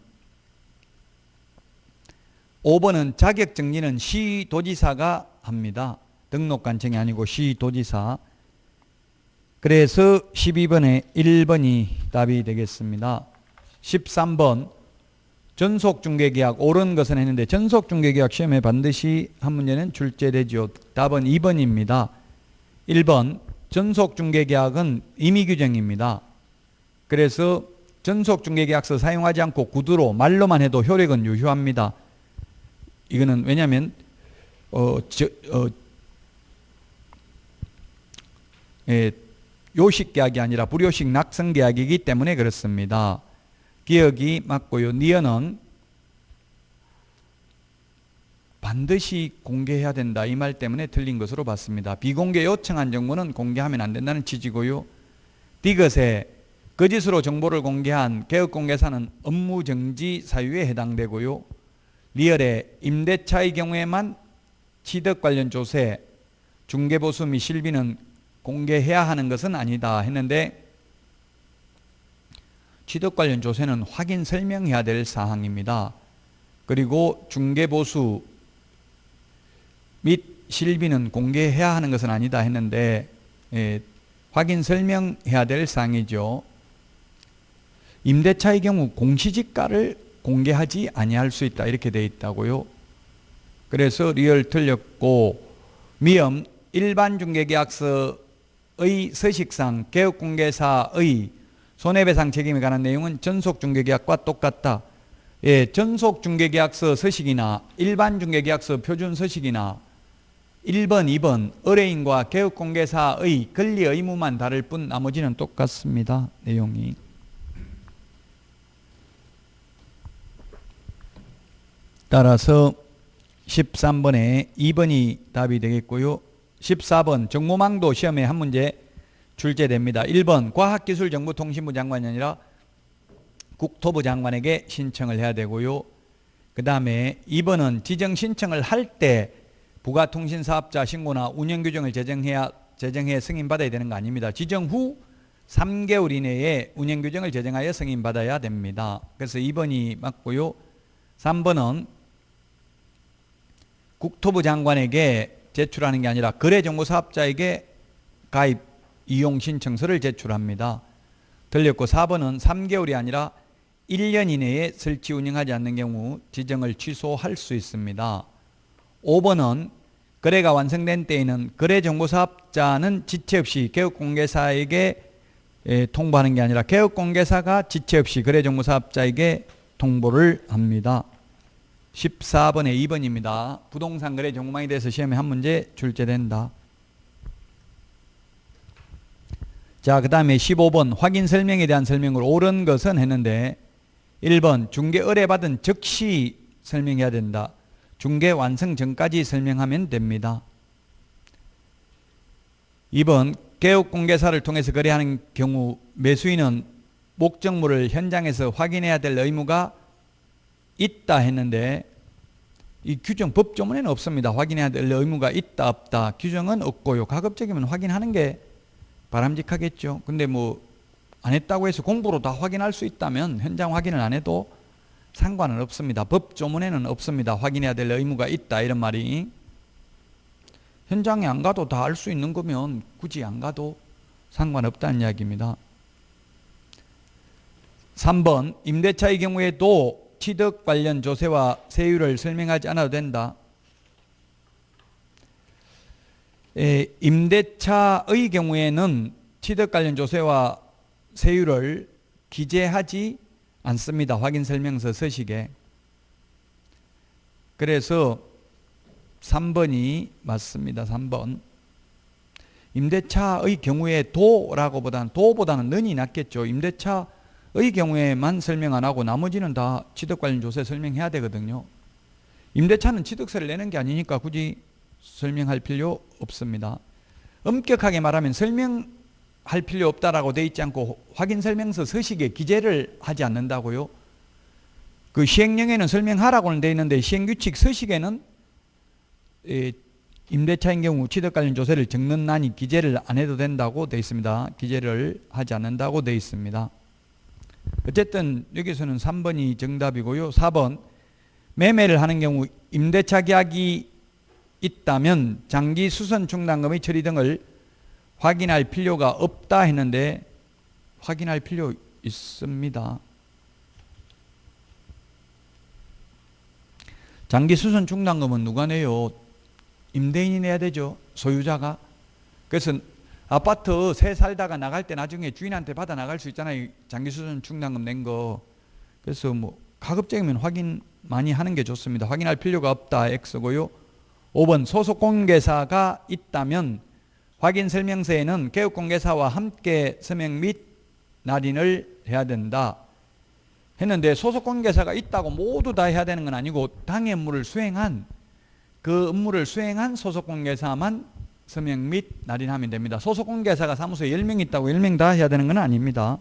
5번은 자격증리는 시도지사가 합니다. 등록관청이 아니고 시도지사. 그래서 12번에 1번이 답이 되겠습니다. 13번 전속중개계약 옳은 것은 했는데 전속중개계약 시험에 반드시 한 문제는 출제되죠. 답은 2번입니다. 1번 전속중개계약은 임의규정입니다. 그래서 전속중개계약서 사용하지 않고 구두로 말로만 해도 효력은 유효합니다. 이거는 왜냐하면 요식계약이 아니라 불요식 낙성계약이기 때문에 그렇습니다. 기억이 맞고요. 니은은 반드시 공개해야 된다 이 말 때문에 틀린 것으로 봤습니다. 비공개 요청한 정보는 공개하면 안 된다는 취지고요. 디귿에 거짓으로 정보를 공개한 개업공개사는 업무정지 사유에 해당되고요. 리얼에 임대차의 경우에만 취득 관련 조세, 중개보수 및 실비는 공개해야 하는 것은 아니다 했는데 취득 관련 조세는 확인 설명해야 될 사항입니다. 그리고 중개보수 및 실비는 공개해야 하는 것은 아니다 했는데 확인 설명해야 될 사항이죠. 임대차의 경우 공시지가를 공개하지 아니할 수 있다 이렇게 되어 있다고요. 그래서 리얼 틀렸고 미음 일반 중개계약서의 서식상 개업공개사의 손해배상 책임에 관한 내용은 전속중개계약과 똑같다. 예, 전속중개계약서 서식이나 일반 중개계약서 표준 서식이나 1번, 2번 의뢰인과 개업공개사의 권리 의무만 다를 뿐 나머지는 똑같습니다. 내용이. 따라서 13번에 2번이 답이 되겠고요. 14번 정보망도 시험에 한 문제 출제됩니다. 1번 과학기술정보통신부 장관이 아니라 국토부 장관에게 신청을 해야 되고요. 그 다음에 2번은 지정 신청을 할 때 부가통신사업자 신고나 운영규정을 제정해 승인받아야 되는 거 아닙니다. 지정 후 3개월 이내에 운영규정을 제정하여 승인받아야 됩니다. 그래서 2번이 맞고요. 3번은 국토부 장관에게 제출하는 게 아니라 거래정보사업자에게 가입 이용 신청서를 제출합니다. 틀렸고 4번은 3개월이 아니라 1년 이내에 설치 운영하지 않는 경우 지정을 취소할 수 있습니다. 5번은 거래가 완성된 때에는 거래정보사업자는 지체 없이 개업공개사에게 통보하는 게 아니라 개업공개사가 지체 없이 거래정보사업자에게 통보를 합니다. 14번에 2번입니다. 부동산 거래 정보망에 대해서 시험에 한 문제 출제된다. 자, 그 다음에 15번 확인 설명에 대한 설명을 옳은 것은 했는데 1번 중개 의뢰받은 즉시 설명해야 된다. 중개 완성 전까지 설명하면 됩니다. 2번 개업공개사를 통해서 거래하는 경우 매수인은 목적물을 현장에서 확인해야 될 의무가 있다 했는데 이 규정 법조문에는 없습니다. 확인해야 될 의무가 있다 없다 규정은 없고요. 가급적이면 확인하는 게 바람직하겠죠. 근데 뭐 안 했다고 해서 공부로 다 확인할 수 있다면 현장 확인을 안 해도 상관은 없습니다. 법조문에는 없습니다. 확인해야 될 의무가 있다 이런 말이. 현장에 안 가도 다 알 수 있는 거면 굳이 안 가도 상관없다는 이야기입니다. 3번 임대차의 경우에도 취득 관련 조세와 세율을 설명하지 않아도 된다. 임대차의 경우에는 취득 관련 조세와 세율을 기재하지 않습니다. 확인 설명서 서식에. 그래서 3번이 맞습니다. 3번. 임대차의 경우에 도보다는 는이 낫겠죠. 임대차의 경우에만 설명 안 하고 나머지는 다 취득 관련 조세 설명해야 되거든요. 임대차는 취득세를 내는 게 아니니까 굳이 설명할 필요 없습니다. 엄격하게 말하면 설명할 필요 없다라고 돼 있지 않고 확인 설명서 서식에 기재를 하지 않는다고요. 그 시행령에는 설명하라고는 돼 있는데 시행규칙 서식에는 임대차인 경우 취득 관련 조세를 적는 난이 기재를 안 해도 된다고 돼 있습니다. 기재를 하지 않는다고 돼 있습니다. 어쨌든 여기서는 3번이 정답이고요. 4번 매매를 하는 경우 임대차 계약이 있다면 장기 수선 충당금의 처리 등을 확인할 필요가 없다 했는데 확인할 필요 있습니다. 장기 수선 충당금은 누가 내요? 임대인이 내야 되죠. 소유자가. 그래서 아파트 새 살다가 나갈 때 나중에 주인한테 받아 나갈 수 있잖아요. 장기 수선 충당금 낸 거. 그래서 뭐 가급적이면 확인 많이 하는 게 좋습니다. 확인할 필요가 없다. X고요. 5번 소속 공개사가 있다면 확인 설명서에는 개업 공개사와 함께 서명 및 날인을 해야 된다 했는데 소속 공개사가 있다고 모두 다 해야 되는 건 아니고 당의 업무를 수행한 그 업무를 수행한 소속 공개사만 서명 및 날인하면 됩니다. 소속 공개사가 사무소에 10명 있다고 10명 다 해야 되는 건 아닙니다.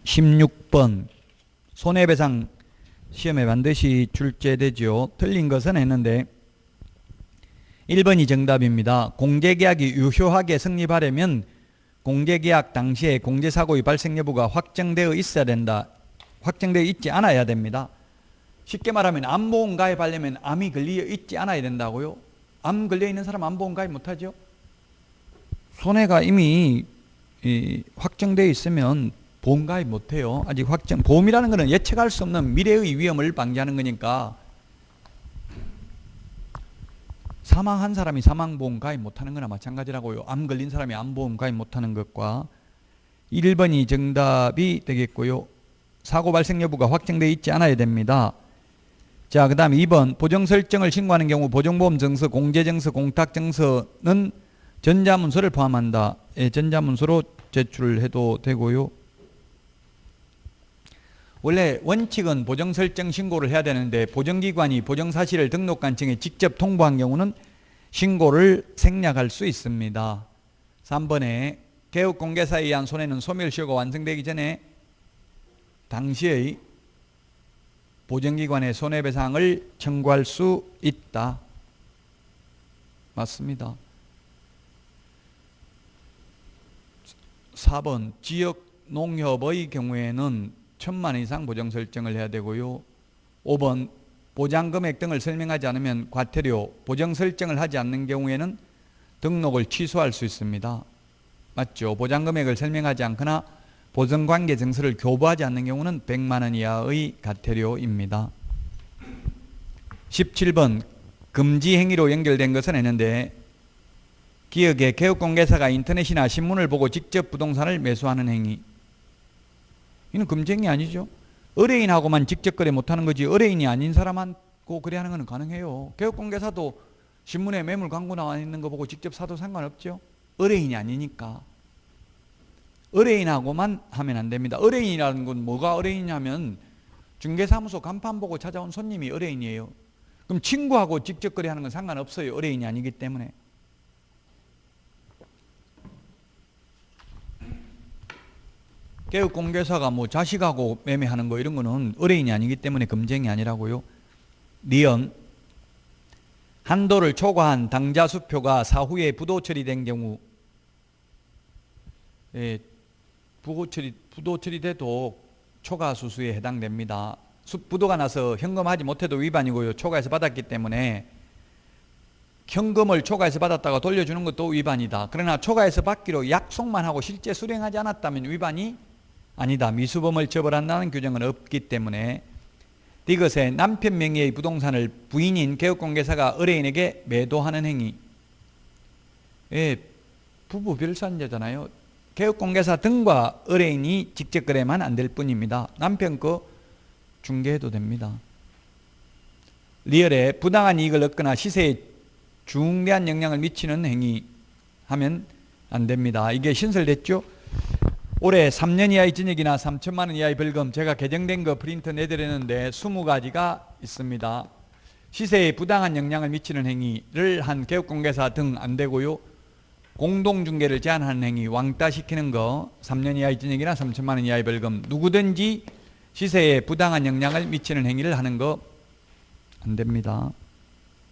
16번 손해배상 시험에 반드시 출제되죠. 틀린 것은 했는데 1번이 정답입니다. 공제계약이 유효하게 성립하려면 공제계약 당시에 공제사고의 발생 여부가 확정되어 있어야 된다. 확정되어 있지 않아야 됩니다. 쉽게 말하면 암보험 가입하려면 암이 걸려 있지 않아야 된다고요. 암 걸려 있는 사람 암보험 가입 못하죠. 손해가 이미 확정되어 있으면 보험 가입 못해요. 아직 보험이라는 것은 예측할 수 없는 미래의 위험을 방지하는 거니까 사망한 사람이 사망보험 가입 못하는 거나 마찬가지라고요. 암 걸린 사람이 암보험 가입 못하는 것과 1번이 정답이 되겠고요. 사고 발생 여부가 확정되어 있지 않아야 됩니다. 자, 그 다음 2번 보정 설정을 신고하는 경우 보정보험 증서, 공제증서, 공탁증서는 전자문서를 포함한다. 예, 전자문서로 제출을 해도 되고요. 원래 원칙은 보정 설정 신고를 해야 되는데 보정기관이 보정사실을 등록관청에 직접 통보한 경우는 신고를 생략할 수 있습니다. 3번에 개업공개사에 의한 손해는 소멸시효가 완성되기 전에 당시의 보정기관의 손해배상을 청구할 수 있다. 맞습니다. 4번 지역농협의 경우에는 1,000만 원 이상 보정 설정을 해야 되고요. 5번 보장금액 등을 설명하지 않으면 과태료, 보정 설정을 하지 않는 경우에는 등록을 취소할 수 있습니다. 맞죠? 보장금액을 설명하지 않거나 보정관계 증서를 교부하지 않는 경우는 100만 원 이하의 과태료입니다. 17번 금지 행위로 연결된 것은 했는데 기업의 개업공개사가 인터넷이나 신문을 보고 직접 부동산을 매수하는 행위, 이는 금지 행위 아니죠. 의뢰인하고만 직접 거래 못하는 거지 의뢰인이 아닌 사람하고 거래하는 건 가능해요. 개업공개사도 신문에 매물 광고 나와 있는 거 보고 직접 사도 상관없죠. 의뢰인이 아니니까. 의뢰인하고만 하면 안 됩니다. 의뢰인이라는 건 뭐가 의뢰인이냐면 중개사무소 간판 보고 찾아온 손님이 의뢰인이에요. 그럼 친구하고 직접 거래하는 건 상관없어요. 의뢰인이 아니기 때문에. 개업공개사가 뭐 자식하고 매매하는 거 이런 거는 의뢰인이 아니기 때문에 금쟁이 아니라고요. 니은 한도를 초과한 당좌 수표가 사후에 부도 처리된 경우, 부도 처리돼도 초과 수수에 해당됩니다. 부도가 나서 현금하지 못해도 위반이고요. 초과해서 받았기 때문에 현금을 초과해서 받았다가 돌려주는 것도 위반이다. 그러나 초과해서 받기로 약속만 하고 실제 수령하지 않았다면 위반이 아니다. 미수범을 처벌한다는 규정은 없기 때문에 이것에 남편 명의의 부동산을 부인인 개업공개사가 의뢰인에게 매도하는 행위. 부부 별산자잖아요. 개업공개사 등과 의뢰인이 직접 거래만 안 될 뿐입니다. 남편 거 중개해도 됩니다. 리얼에 부당한 이익을 얻거나 시세에 중대한 영향을 미치는 행위 하면 안 됩니다. 이게 신설됐죠? 올해 3년 이하의 징역이나 3천만 원 이하의 벌금, 제가 개정된 거 프린트 내드렸는데 20가지가 있습니다. 시세에 부당한 영향을 미치는 행위를 한 개업공개사 등 안 되고요. 공동중개를 제한하는 행위, 왕따시키는 거 3년 이하의 징역이나 3천만 원 이하의 벌금, 누구든지 시세에 부당한 영향을 미치는 행위를 하는 거 안 됩니다.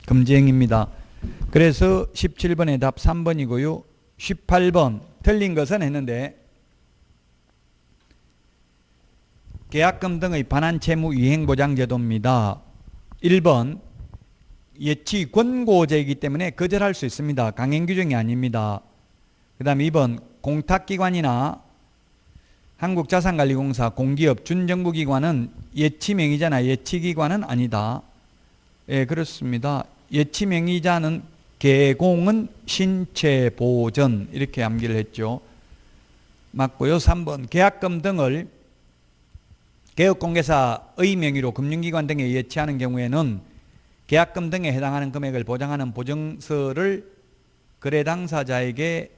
금지행위입니다. 그래서 17번의 답 3번이고요. 18번 틀린 것은 했는데 계약금 등의 반환채무 이행보장제도입니다. 1번 예치 권고제이기 때문에 거절할 수 있습니다. 강행 규정이 아닙니다. 그 다음 2번 공탁기관이나 한국자산관리공사, 공기업, 준정부기관은 예치명의자나 예치기관은 아니다. 예, 그렇습니다. 예치명의자는 개공은 신체보전 이렇게 암기를 했죠. 맞고요. 3번 계약금 등을 개업공개사의 명의로 금융기관 등에 예치하는 경우에는 계약금 등에 해당하는 금액을 보장하는 보증서를 거래 당사자에게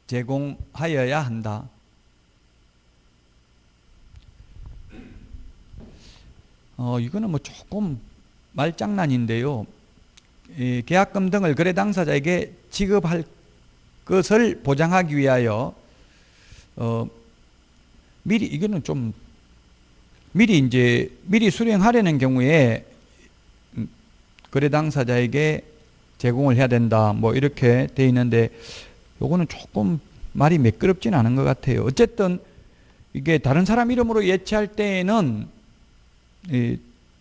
제공하여야 한다. 이거는 뭐 조금 말장난인데요. 이 계약금 등을 거래 당사자에게 지급할 것을 보장하기 위하여 미리 이거는 좀 미리 수령하려는 경우에 거래 당사자에게 제공을 해야 된다. 뭐 이렇게 돼 있는데 요거는 조금 말이 매끄럽진 않은 것 같아요. 어쨌든 이게 다른 사람 이름으로 예치할 때에는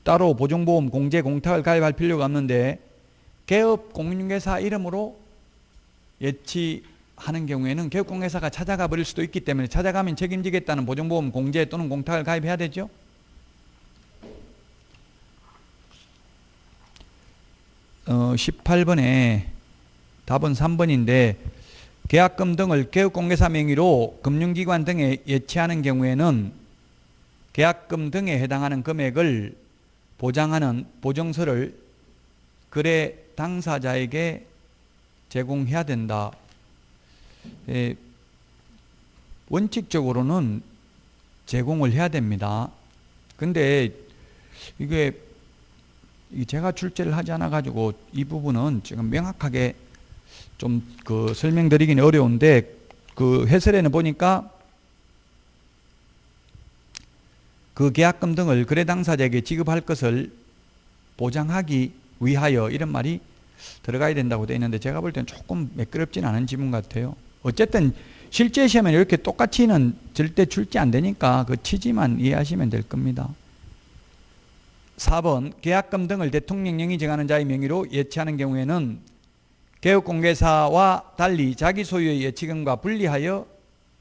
따로 보증보험 공제 공탁을 가입할 필요가 없는데 개업 공인중개사 이름으로 예치하는 경우에는 개업 공개사가 찾아가 버릴 수도 있기 때문에 찾아가면 책임지겠다는 보증보험 공제 또는 공탁을 가입해야 되죠. 어, 18번에 답은 3번인데 계약금 등을 개업공개사 명의로 금융기관 등에 예치하는 경우에는 계약금 등에 해당하는 금액을 보장하는 보증서를 거래 당사자에게 제공해야 된다. 원칙적으로는 제공을 해야 됩니다. 근데 이게 제가 출제를 하지 않아 가지고 이 부분은 지금 명확하게 좀 설명드리기는 어려운데 그 해설에는 보니까 그 계약금 등을 거래 당사자에게 지급할 것을 보장하기 위하여 이런 말이 들어가야 된다고 되어 있는데 제가 볼 때는 조금 매끄럽진 않은 지문 같아요. 어쨌든 실제 시험에 이렇게 똑같이는 절대 출제 안 되니까 그 취지만 이해하시면 될 겁니다. 4번 계약금 등을 대통령령이 정하는 자의 명의로 예치하는 경우에는 개업공개사와 달리 자기 소유의 예치금과 분리하여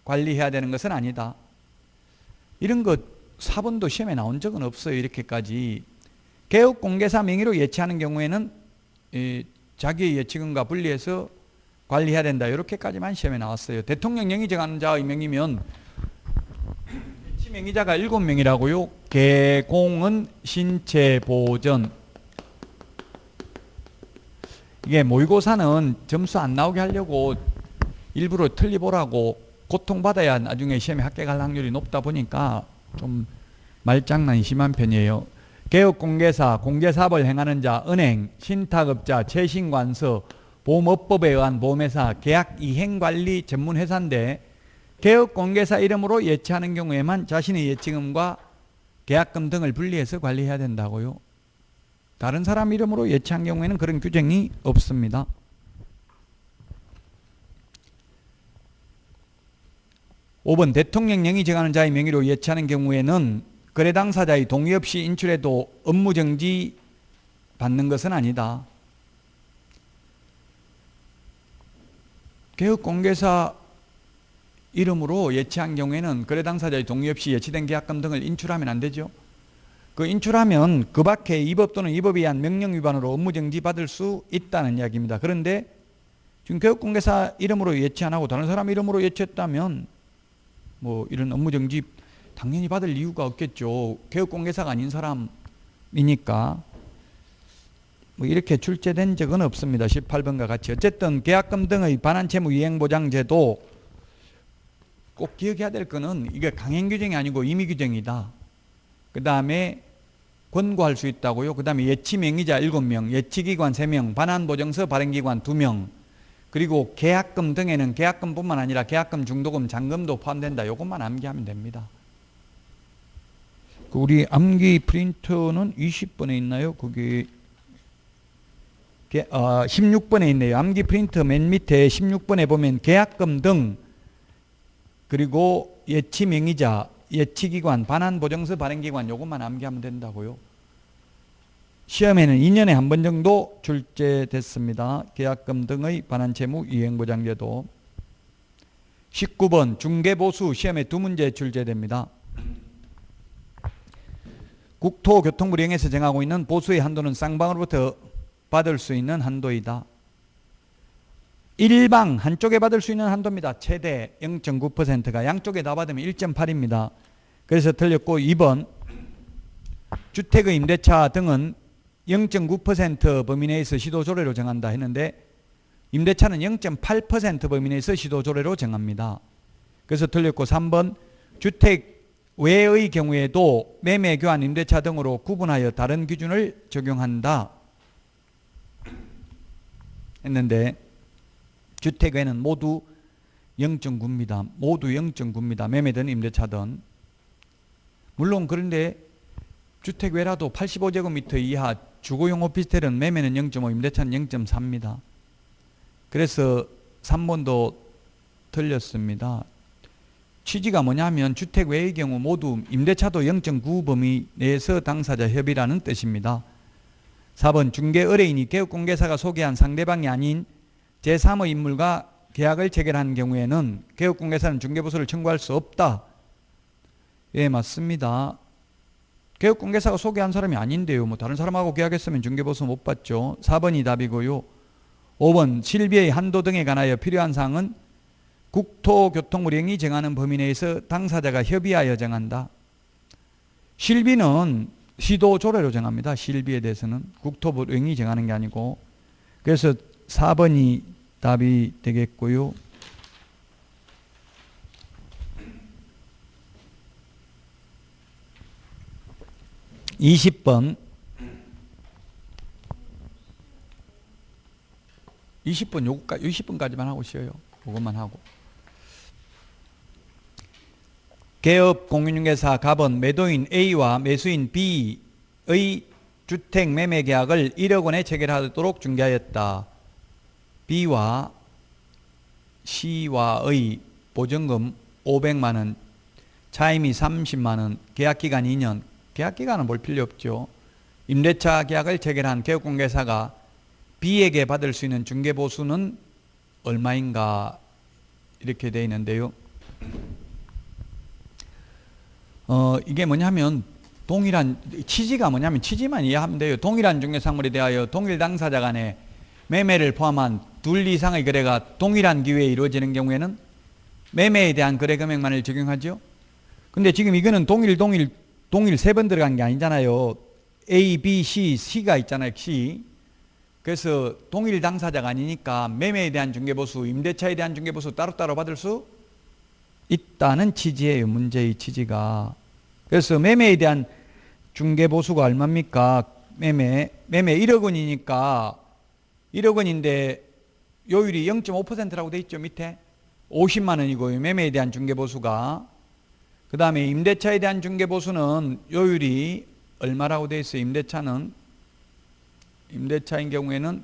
관리해야 되는 것은 아니다. 이런 것 4번도 시험에 나온 적은 없어요. 이렇게까지. 개업공개사 명의로 예치하는 경우에는 자기의 예치금과 분리해서 관리해야 된다. 이렇게까지만 시험에 나왔어요. 대통령령이 정하는 자의 명의면 예치명의자가 7명이라고요. 개공은 신체보전. 이게 모의고사는 점수 안 나오게 하려고 일부러 틀리보라고 고통받아야 나중에 시험에 합격할 확률이 높다 보니까 좀 말장난이 심한 편이에요. 개업공개사, 공제사업을 행하는 자, 은행, 신탁업자, 최신관서, 보험업법에 의한 보험회사, 계약 이행관리 전문회사인데 개업공개사 이름으로 예치하는 경우에만 자신의 예치금과 계약금 등을 분리해서 관리해야 된다고요. 다른 사람 이름으로 예치한 경우에는 그런 규정이 없습니다. (5번) 대통령령이 정하는 자의 명의로 예치하는 경우에는 거래 당사자의 동의 없이 인출해도 업무정지 받는 것은 아니다. 개업공개사 이름으로 예치한 경우에는 거래 당사자의 동의 없이 예치된 계약금 등을 인출하면 안 되죠. 그 인출하면 그 밖에 이 법 또는 이 법에 의한 명령 위반으로 업무정지 받을 수 있다는 이야기입니다. 그런데 지금 개업공개사 이름으로 예치 안 하고 다른 사람 이름으로 예치했다면 뭐 이런 업무정지 당연히 받을 이유가 없겠죠. 개업공개사가 아닌 사람이니까. 뭐 이렇게 출제된 적은 없습니다. 18번과 같이. 어쨌든 계약금 등의 반환채무 이행보장제도 꼭 기억해야 될 거는 이게 강행규정이 아니고 임의규정이다. 그 다음에 권고할 수 있다고요. 그 다음에 예치명의자 7명, 예치기관 3명, 반환보증서 발행기관 2명, 그리고 계약금 등에는 계약금뿐만 아니라 계약금, 중도금, 잔금도 포함된다. 이것만 암기하면 됩니다. 우리 암기 프린터는 20번에 있나요? 거기 16번에 있네요. 암기 프린터 맨 밑에 16번에 보면 계약금 등, 그리고 예치명의자, 예치기관, 반환보증서 발행기관 이것만 암기하면 된다고요. 시험에는 2년에 한 번 정도 출제됐습니다. 계약금 등의 반환채무 이행보장제도. 19번 중개보수 시험에 2문제 출제됩니다. 국토교통부령에서 정하고 있는 보수의 한도는 쌍방으로부터 받을 수 있는 한도이다. 일방 한쪽에 받을 수 있는 한도입니다. 최대 0.9%가 양쪽에 다 받으면 1.8입니다. 그래서 틀렸고 2번 주택의 임대차 등은 0.9% 범위 내에서 시도조례로 정한다 했는데 임대차는 0.8% 범위 내에서 시도조례로 정합니다. 그래서 틀렸고 3번 주택 외의 경우에도 매매, 교환, 임대차 등으로 구분하여 다른 기준을 적용한다 했는데 주택 외는 모두 0.9입니다. 모두 0.9입니다. 매매든 임대차든. 물론 그런데 주택 외라도 85제곱미터 이하 주거용 오피스텔은 매매는 0.5, 임대차는 0.4입니다. 그래서 3번도 틀렸습니다. 취지가 뭐냐면 주택 외의 경우 모두 임대차도 0.9 범위 내에서 당사자 협의라는 뜻입니다. 4번 중개 의뢰인이 개업공개사가 소개한 상대방이 아닌 제3의 인물과 계약을 체결한 경우에는 개업공개사는 중개보수를 청구할 수 없다. 예, 맞습니다. 개업공개사가 소개한 사람이 아닌데요. 뭐 다른 사람하고 계약했으면 중개보수 못 받죠. 4번이 답이고요. 5번 실비의 한도 등에 관하여 필요한 사항은 국토교통부령이 정하는 범위 내에서 당사자가 협의하여 정한다. 실비는 시도조례로 정합니다. 실비에 대해서는 국토부령이 정하는 게 아니고. 그래서 4번이 답이 되겠고요. 20번 20번까지만 하고 쉬어요. 그것만 하고. 개업 공인중개사 갑은 매도인 A와 매수인 B의 주택 매매 계약을 1억 원에 체결하도록 중개하였다. B와 C와의 보증금 500만 원, 차임이 30만 원, 계약기간 2년. 계약기간은 볼 필요 없죠. 임대차 계약을 체결한 개업공개사가 B에게 받을 수 있는 중개보수는 얼마인가 이렇게 되어 있는데요. 이게 뭐냐면 동일한 취지가 뭐냐면 취지만 이해하면 돼요. 동일한 중개사물에 대하여 동일 당사자 간에 매매를 포함한 둘 이상의 거래가 동일한 기회에 이루어지는 경우에는 매매에 대한 거래 금액만을 적용하죠. 근데 지금 이거는 동일 3번 들어간 게 아니잖아요. A, B, C가 있잖아요. C. 그래서 동일 당사자가 아니니까 매매에 대한 중개보수, 임대차에 대한 중개보수 따로따로 받을 수 있다는 취지예요. 문제의 취지가. 그래서 매매에 대한 중개보수가 얼마입니까? 매매 1억 원이니까 1억 원인데 요율이 0.5%라고 돼 있죠. 밑에 50만 원이고요. 매매에 대한 중개보수가. 그 다음에 임대차에 대한 중개보수는 요율이 얼마라고 돼 있어요? 임대차인 경우에는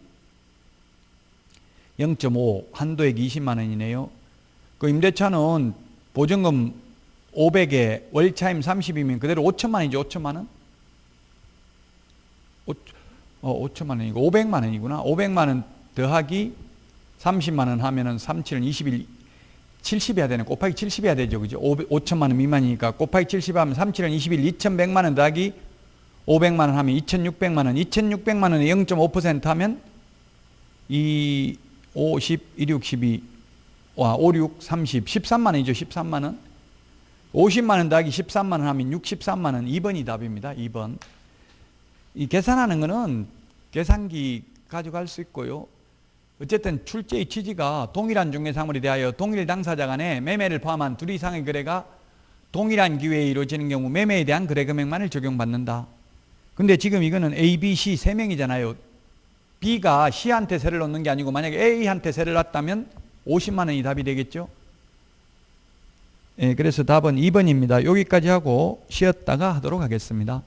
0.5 한도액 20만 원이네요. 그 임대차는 보증금 500에 월차임 30이면 그대로 5천만 원이죠. 5천만 원? 5천만 원이고 500만 원이구나. 500만 원 더하기 30만 원 하면은 37은 21 70 해야 되네. 곱하기 70 해야 되죠. 그죠? 5천만 원 미만이니까 곱하기 70 하면 37은 21 2100만 원 더하기 500만 원 하면 2600만 원. 2600만 원에 0.5% 하면 2 50 16 12 와 5 6 30 13만 원이죠. 13만 원. 50만 원 더하기 13만 원 하면 63만 원. 2번이 답입니다. 2번. 이 계산하는 거는 계산기 가져갈 수 있고요. 어쨌든 출제의 취지가 동일한 중개사물에 대하여 동일 당사자 간에 매매를 포함한 둘 이상의 거래가 동일한 기회에 이루어지는 경우 매매에 대한 거래 금액만을 적용받는다. 근데 지금 이거는 A, B, C 세 명이잖아요. B가 C한테 세를 놓는 게 아니고 만약에 A한테 세를 놨다면 50만 원이 답이 되겠죠. 예, 그래서 답은 2번입니다. 여기까지 하고 쉬었다가 하도록 하겠습니다.